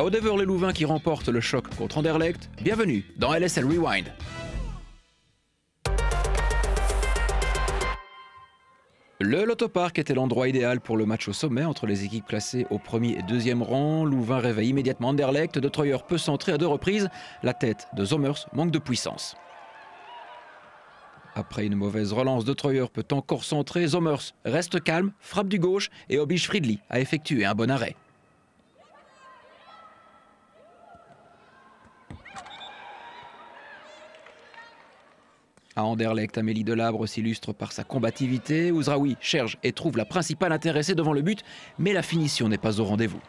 Odeverlé-Louvain qui remporte le choc contre Anderlecht. Bienvenue dans LSL Rewind. Le Loto-Park était l'endroit idéal pour le match au sommet entre les équipes classées au premier et deuxième rang. Louvain réveille immédiatement Anderlecht. De Troyer peut centrer à 2 reprises. La tête de Zommers manque de puissance. Après une mauvaise relance, De Troyer peut encore centrer. Zommers reste calme, frappe du gauche et oblige Fridley à effectuer un bon arrêt. À Anderlecht, Amélie Delabre s'illustre par sa combativité. Ouzraoui cherche et trouve la principale intéressée devant le but, mais la finition n'est pas au rendez-vous.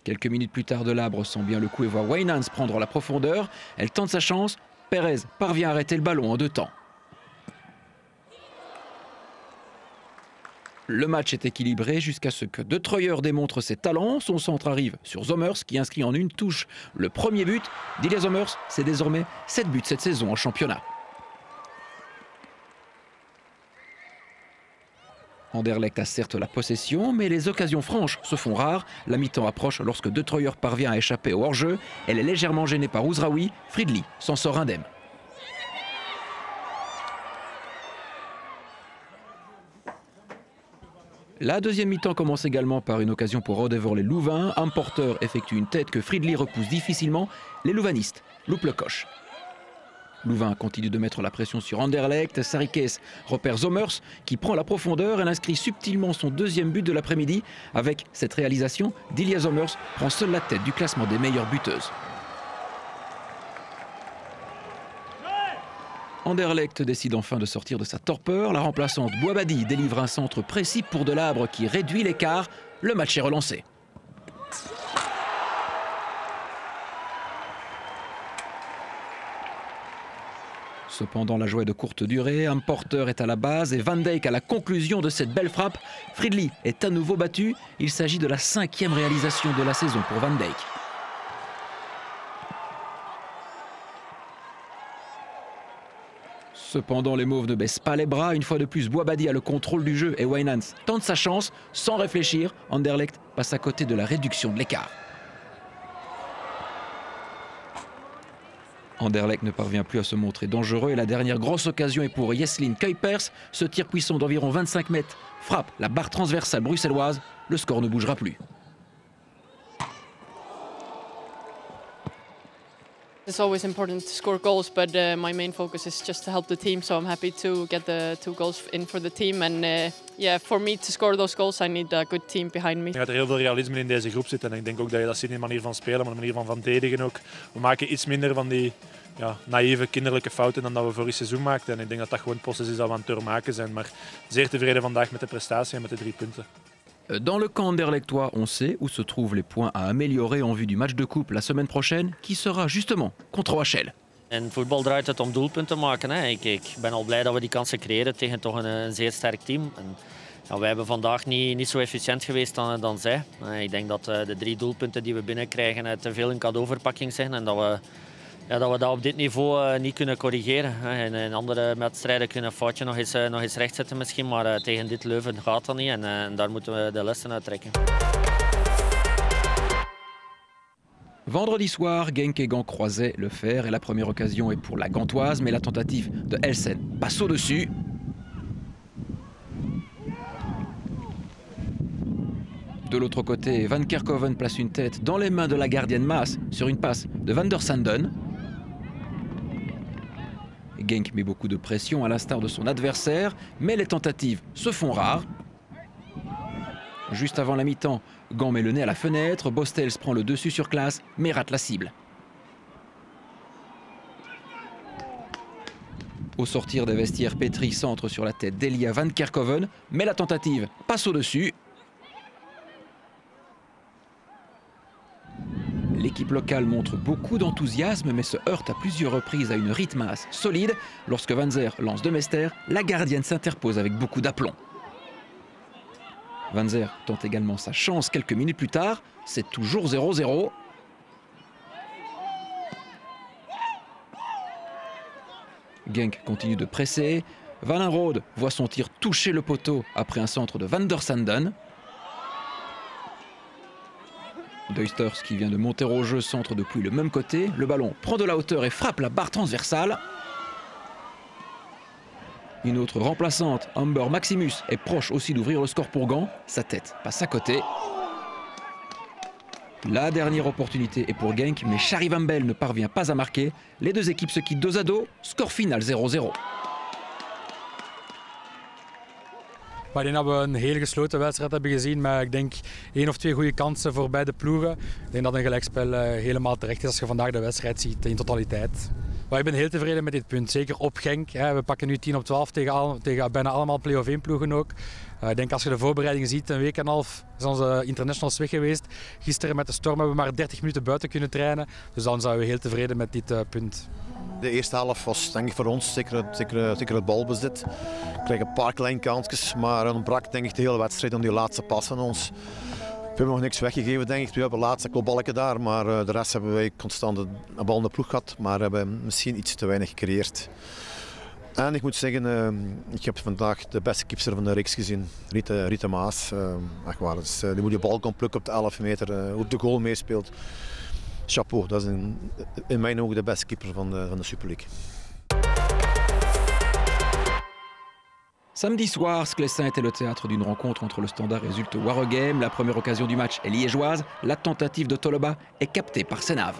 Quelques minutes plus tard, Delabre sent bien le coup et voit Wainans prendre la profondeur. Elle tente sa chance. Pérez parvient à arrêter le ballon en 2 temps. Le match est équilibré jusqu'à ce que De Troyer démontre ses talents. Son centre arrive sur Zommers qui inscrit en une touche le premier but. Dilia Zommers, c'est désormais 7 buts cette saison en championnat. Anderlecht a certes la possession, mais les occasions franches se font rares. La mi-temps approche lorsque De Troyer parvient à échapper au hors-jeu. Elle est légèrement gênée par Ouzraoui. Fridley s'en sort indemne. La deuxième mi-temps commence également par une occasion pour Odeverlé-Louvain. Un porteur effectue une tête que Fridley repousse difficilement. Les louvanistes loupent le coche. Louvain continue de mettre la pression sur Anderlecht. Sarikes repère Zommers qui prend la profondeur. Elle inscrit subtilement son 2e but de l'après-midi. Avec cette réalisation, Dilia Zommers prend seule la tête du classement des meilleures buteuses. Anderlecht décide enfin de sortir de sa torpeur. La remplaçante Bouabadi délivre un centre précis pour Delabre qui réduit l'écart. Le match est relancé. Cependant, la joie est de courte durée. Un porteur est à la base et Van Dijk à la conclusion de cette belle frappe. Fridley est à nouveau battu. Il s'agit de la 5e réalisation de la saison pour Van Dijk. Cependant, les Mauves ne baissent pas les bras. Une fois de plus, Bouabadi a le contrôle du jeu et Wainans tente sa chance. Sans réfléchir, Anderlecht passe à côté de la réduction de l'écart. Anderlecht ne parvient plus à se montrer dangereux et la dernière grosse occasion est pour Jesslyn Kuipers. Ce tir puissant d'environ 25 mètres frappe la barre transversale bruxelloise. Le score ne bougera plus. It's always important to score goals, but my main focus is just to help the team. So I'm happy to get the 2 goals in for the team. And yeah, for me to score those goals, I need a good team behind me. Ik denk dat er heel veel realisme in deze groep zit en ik denk ook dat je dat ziet in de manier van spelen, maar de manier van verdedigen ook. We maken iets minder van die naïeve kinderlijke fouten dan dat we vorig seizoen maakten. En ik denk dat dat gewoon het proces is dat we aan het doormaken zijn. Maar zeer tevreden vandaag met de prestatie en met de 3 punten. Dans le camp anderlechtois, on sait où se trouvent les points à améliorer en vue du match de coupe la semaine prochaine, qui sera justement contre OHL. In voetbal draait het om doelpunten maken. Hè. Ik ben al blij dat we die kansen creëren tegen toch een zeer sterk team. En, ja, wij hebben vandaag niet zo efficiënt geweest dan zij. Ik denk dat de 3 doelpunten die we binnenkrijgen te veel een cadeauverpakking zijn en dat we dat op dit niveau niet kunnen corrigeren. In andere wedstrijden kunnen we een foutje nog eens rechtzetten misschien, maar tegen dit Leuven gaat dat niet en daar moeten we de lessen uit trekken. Vendredi soir, Genk et Gand croisaient le fer et la première occasion est pour la Gantoise, mais la tentative de Elsen passe au-dessus. De l'autre côté, Van Kerkhoven place une tête dans les mains de la gardienne Maas sur une passe de Van der Sanden. Genk met beaucoup de pression à l'instar de son adversaire, mais les tentatives se font rares. Juste avant la mi-temps, Gand met le nez à la fenêtre, Bostels prend le dessus sur Klaas, mais rate la cible. Au sortir des vestiaires, Petri centre sur la tête d'Elia Van Kerkhoven, mais la tentative passe au-dessus. L'équipe locale montre beaucoup d'enthousiasme mais se heurte à plusieurs reprises à une rythmasse solide. Lorsque Van Zer lance de Mester, la gardienne s'interpose avec beaucoup d'aplomb. Van Zer tente également sa chance quelques minutes plus tard. C'est toujours 0-0. Genk continue de presser. Van Inrode voit son tir toucher le poteau après un centre de Van der Sanden. Duisters qui vient de monter au jeu centre depuis le même côté. Le ballon prend de la hauteur et frappe la barre transversale. Une autre remplaçante, Amber Maximus, est proche aussi d'ouvrir le score pour Gand. Sa tête passe à côté. La dernière opportunité est pour Genk, mais Shari Van Bell ne parvient pas à marquer. Les deux équipes se quittent 2-2, score final 0-0. Maar ik denk dat we een heel gesloten wedstrijd hebben gezien met ik denk 1 of 2 goede kansen voor beide ploegen. Ik denk dat een gelijkspel helemaal terecht is als je vandaag de wedstrijd ziet in totaliteit. Maar ik ben heel tevreden met dit punt, zeker op Genk. We pakken nu 10 op 12 tegen bijna allemaal play-off 1 ploegen ook. Ik denk als je de voorbereidingen ziet, een week en een half zijn onze internationals weg geweest. Gisteren met de storm hebben we maar 30 minuten buiten kunnen trainen. Dus dan zijn we heel tevreden met dit punt. De eerste helft was denk ik voor ons zeker het balbezit. We kregen een paar kleine kansjes, maar het ontbrak denk ik de hele wedstrijd om die laatste pas van ons. We hebben nog niks weggegeven denk ik. We hebben het laatste kopballetje daar, maar de rest hebben wij constant een bal in de ploeg gehad. Maar hebben misschien iets te weinig gecreëerd. En ik moet zeggen, ik heb vandaag de beste keepster van de reeks gezien, Rita Maas. Echt waar, dus, die moet die bal kon plukken op de 11 meter, op de goal meespeelt. Chapeau, dat is in mijn ogen de beste keeper van de Super League. Samedi soir, Sclessin était le théâtre d'une rencontre entre le Standard et Zulte Waregem. La première occasion du match est liégeoise. La tentative de Toloba est captée par Senave.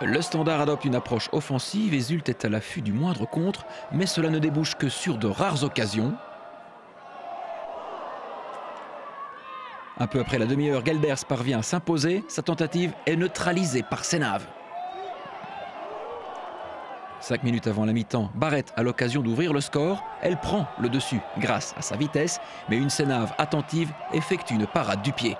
Le Standard adopte une approche offensive et Zulte est à l'affût du moindre contre, mais cela ne débouche que sur de rares occasions. Un peu après la demi-heure, Gelders parvient à s'imposer. Sa tentative est neutralisée par Senave. 5 minutes avant la mi-temps, Barrett a l'occasion d'ouvrir le score. Elle prend le dessus grâce à sa vitesse, mais une Senave attentive effectue une parade du pied.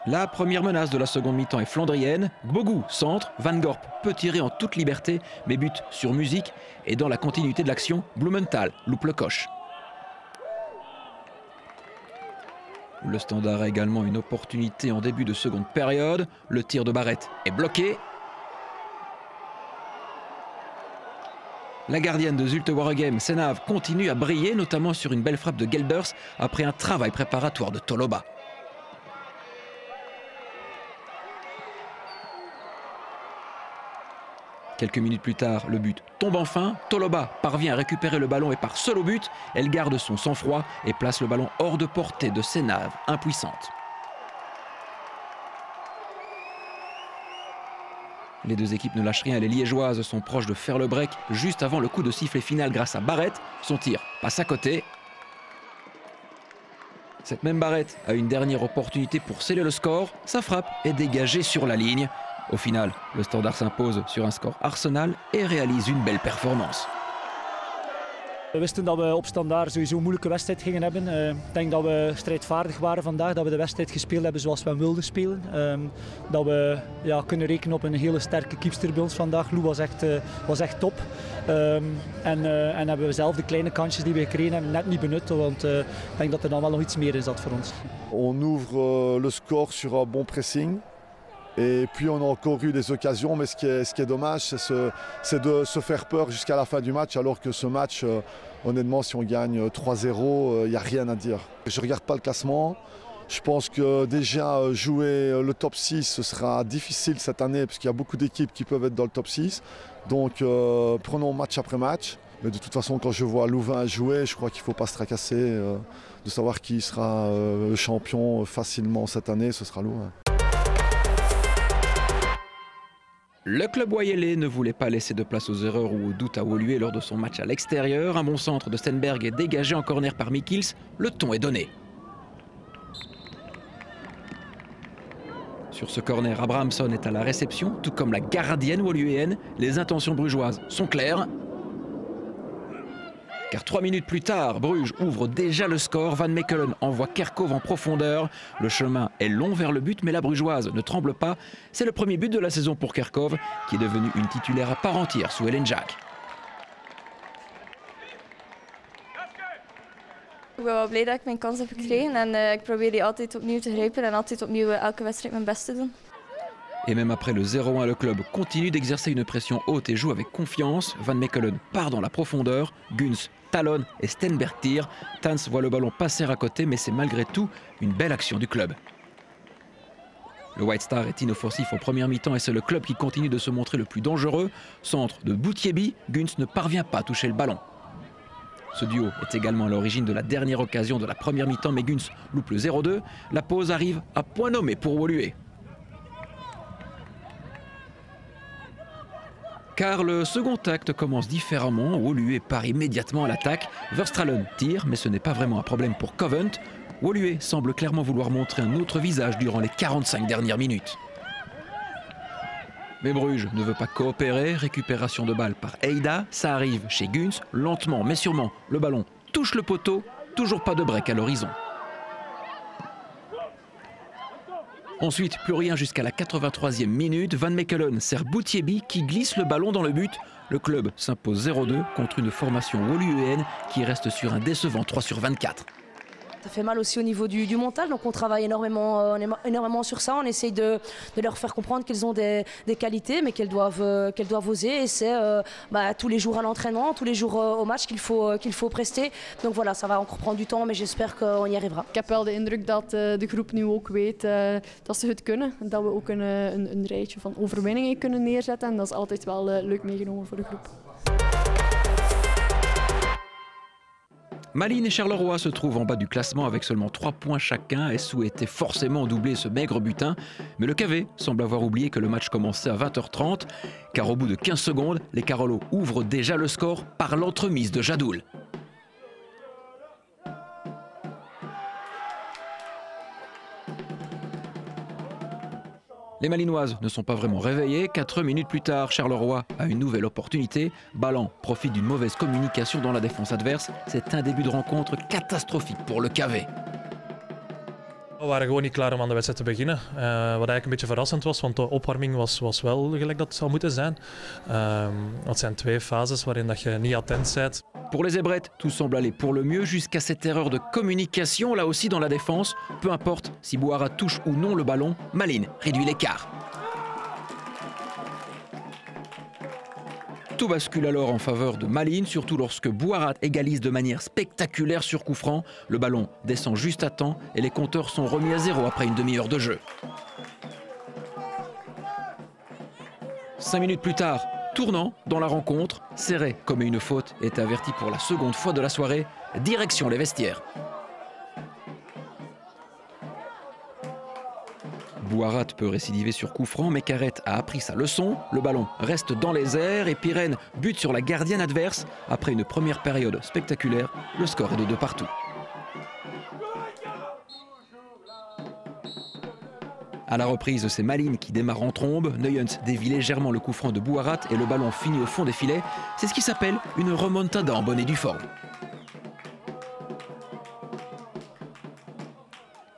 La première menace de la seconde mi-temps est flandrienne. Gbogou centre, Van Gorp peut tirer en toute liberté, mais bute sur musique. Et dans la continuité de l'action, Blumenthal loupe le coche. Le Standard a également une opportunité en début de seconde période. Le tir de Barrett est bloqué. La gardienne de Zulte Waregem, Senave, continue à briller, notamment sur une belle frappe de Gelders après un travail préparatoire de Toloba. Quelques minutes plus tard, le but tombe enfin. Toloba parvient à récupérer le ballon et part seul au but. Elle garde son sang-froid et place le ballon hors de portée de Senave, impuissante. Les deux équipes ne lâchent rien. Les Liégeoises sont proches de faire le break juste avant le coup de sifflet final grâce à Barrett. Son tir passe à côté. Cette même Barrett a une dernière opportunité pour sceller le score. Sa frappe est dégagée sur la ligne. Au final, le Standard s'impose sur un score Arsenal et réalise une belle performance. We wisten dat we op Standaard sowieso een moeilijke wedstrijd gingen hebben. Ik denk dat we strijdvaardig waren vandaag, dat we de wedstrijd gespeeld hebben zoals we hem wilden spelen. Dat we kunnen rekenen op een hele sterke keepster bij ons vandaag. Lou was echt top. En hebben we zelf de kleine kansjes die we gekregen hebben net niet benut, want ik denk dat er dan wel nog iets meer in zat voor ons. On ouvre le score sur un bon pressing. Et puis on a encore eu des occasions, mais ce qui est dommage, c'est de se faire peur jusqu'à la fin du match, alors que ce match, honnêtement, si on gagne 3-0, il n'y a rien à dire. Je ne regarde pas le classement. Je pense que déjà jouer le top 6, ce sera difficile cette année, parce qu'il y a beaucoup d'équipes qui peuvent être dans le top 6. Donc prenons match après match. Mais de toute façon, quand je vois Louvain jouer, je crois qu'il ne faut pas se tracasser de savoir qui sera champion facilement cette année, ce sera Louvain. Le club wayelais ne voulait pas laisser de place aux erreurs ou aux doutes à Woluwe lors de son match à l'extérieur. Un bon centre de Stenberg est dégagé en corner par Mikils. Le ton est donné. Sur ce corner, Abrahamson est à la réception, tout comme la gardienne woluwéenne. Les intentions brugeoises sont claires. Car 3 minutes plus tard, Bruges ouvre déjà le score. Van Mechelen envoie Kerkhoff en profondeur. Le chemin est long vers le but, mais la brugeoise ne tremble pas. C'est le premier but de la saison pour Kerkhoff, qui est devenu une titulaire à part entière sous Ellen Jack. Ik ben wel blij dat ik mijn kans heb gekregen en ik probeer die altijd opnieuw te grijpen en altijd opnieuw elke wedstrijd mijn best te doen. Et même après le 0-1, le club continue d'exercer une pression haute et joue avec confiance. Van Mechelen part dans la profondeur. Guns talonne et Stenberg tire. Tans voit le ballon passer à côté, mais c'est malgré tout une belle action du club. Le White Star est inoffensif en première mi-temps et c'est le club qui continue de se montrer le plus dangereux. Centre de Boutiebi, Guns ne parvient pas à toucher le ballon. Ce duo est également à l'origine de la dernière occasion de la première mi-temps, mais Guns loupe le 0-2. La pause arrive à point nommé pour Woluwe. Car le second acte commence différemment. Woluwe part immédiatement à l'attaque. Verstralen tire, mais ce n'est pas vraiment un problème pour Covent. Woluwe semble clairement vouloir montrer un autre visage durant les 45 dernières minutes. Mais Bruges ne veut pas coopérer. Récupération de balle par Eida. Ça arrive chez Guns. Lentement mais sûrement, le ballon touche le poteau. Toujours pas de break à l'horizon. Ensuite, plus rien jusqu'à la 83e minute. Van Mechelen sert Boutiebi qui glisse le ballon dans le but. Le club s'impose 0-2 contre une formation woluwéenne qui reste sur un décevant 3/24. Ça fait mal aussi au niveau du mental, donc on travaille énormément sur ça. On essaye de leur faire comprendre qu'elles ont des qualités, mais qu'elles doivent oser. Et c'est tous les jours à l'entraînement, tous les jours au match qu'il faut prester. Donc voilà, ça va encore prendre du temps, mais j'espère qu'on y arrivera. Ik heb wel de indruk dat de groep nu ook weet dat ze het kunnen. Dat we ook een rijtje van overwinningen kunnen neerzetten. En dat is altijd wel leuk meegenomen voor de groep. Malines et Charleroi se trouvent en bas du classement avec seulement 3 points chacun et souhaitaient forcément doubler ce maigre butin. Mais le KV semble avoir oublié que le match commençait à 20h30, car au bout de 15 secondes, les Carolos ouvrent déjà le score par l'entremise de Jadoul. Les Malinoises ne sont pas vraiment réveillées. 4 minutes plus tard, Charleroi a une nouvelle opportunité. Ballan profite d'une mauvaise communication dans la défense adverse. C'est un début de rencontre catastrophique pour le KV. We waren gewoon niet klaar om aan de wedstrijd te beginnen. Wat eigenlijk een beetje verrassend was, want de opwarming was wel gelijk dat het zou moeten zijn. Dat zijn 2 fases waarin dat je niet attent bent. Pour les Zébrettes, tout semble aller pour le mieux jusqu'à cette erreur de communication, là aussi dans la défense. Peu importe si Bouhara touche ou non le ballon, Malines réduit l'écart. Tout bascule alors en faveur de Malines, surtout lorsque Bouhara égalise de manière spectaculaire sur coup franc. Le ballon descend juste à temps et les compteurs sont remis à 0 après une demi-heure de jeu. 5 minutes plus tard, tournant dans la rencontre, Serré commet une faute et est averti pour la seconde fois de la soirée. Direction les vestiaires. Bouhara peut récidiver sur coup franc, mais Carrette a appris sa leçon. Le ballon reste dans les airs et Pirenne bute sur la gardienne adverse. Après une première période spectaculaire, le score est de 2 partout. À la reprise, c'est Malines qui démarre en trombe. Nuyens dévie légèrement le coup franc de Bouhara et le ballon finit au fond des filets. C'est ce qui s'appelle une remontada en bonne et due forme.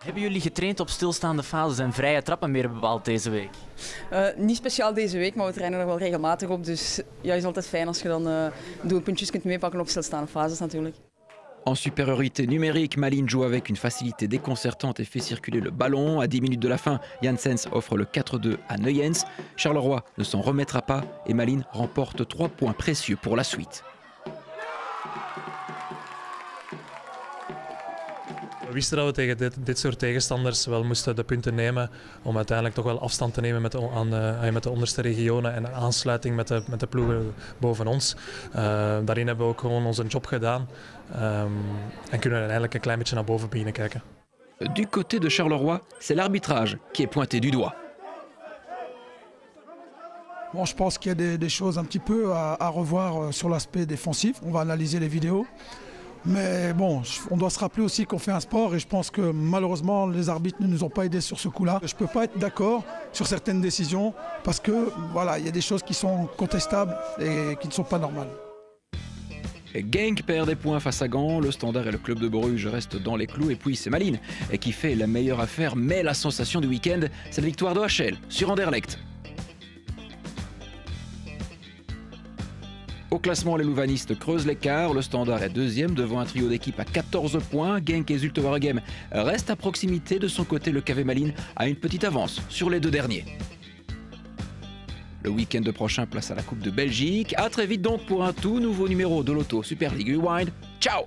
Hebben jullie getraind op stilstaande fases en vrije trappen meer bepaald deze week? Niet speciaal deze week, maar we trainen er wel regelmatig op. Dus ja, het is altijd fijn als je dan doelpuntjes kunt meepakken op stilstaande fases natuurlijk. En supériorité numérique, Malines joue avec une facilité déconcertante et fait circuler le ballon. À 10 minutes de la fin, Janssens offre le 4-2 à Nuyens. Charleroi ne s'en remettra pas et Malines remporte 3 points précieux pour la suite. We wisten dat we tegen dit soort tegenstanders wel moesten de punten nemen om uiteindelijk toch wel afstand te nemen met de onderste regionen en aansluiting met de ploegen boven ons. Daarin hebben we ook gewoon onze job gedaan en kunnen uiteindelijk een klein beetje naar boven beginnen kijken. Du côté de Charleroi, c'est l'arbitrage qui est pointé du doigt. Bon, je pense qu'il y a des choses un petit peu à revoir sur l'aspect défensif. On va analyser les vidéos. Mais bon, on doit se rappeler aussi qu'on fait un sport et je pense que malheureusement les arbitres ne nous ont pas aidés sur ce coup-là. Je ne peux pas être d'accord sur certaines décisions parce que voilà, il y a des choses qui sont contestables et qui ne sont pas normales. Genk perd des points face à Gand, le Standard et le club de Bruges restent dans les clous et puis c'est Malines qui fait la meilleure affaire mais la sensation du week-end, c'est la victoire de HL sur Anderlecht. Au classement, les louvanistes creusent l'écart. Le Standard est deuxième devant un trio d'équipes à 14 points. Genk et Zulte Waregem restent à proximité. De son côté, le KV Malines a une petite avance sur les 2 derniers. Le week-end prochain, place à la Coupe de Belgique. À très vite donc pour un tout nouveau numéro de l'Auto Super League Rewind. Ciao!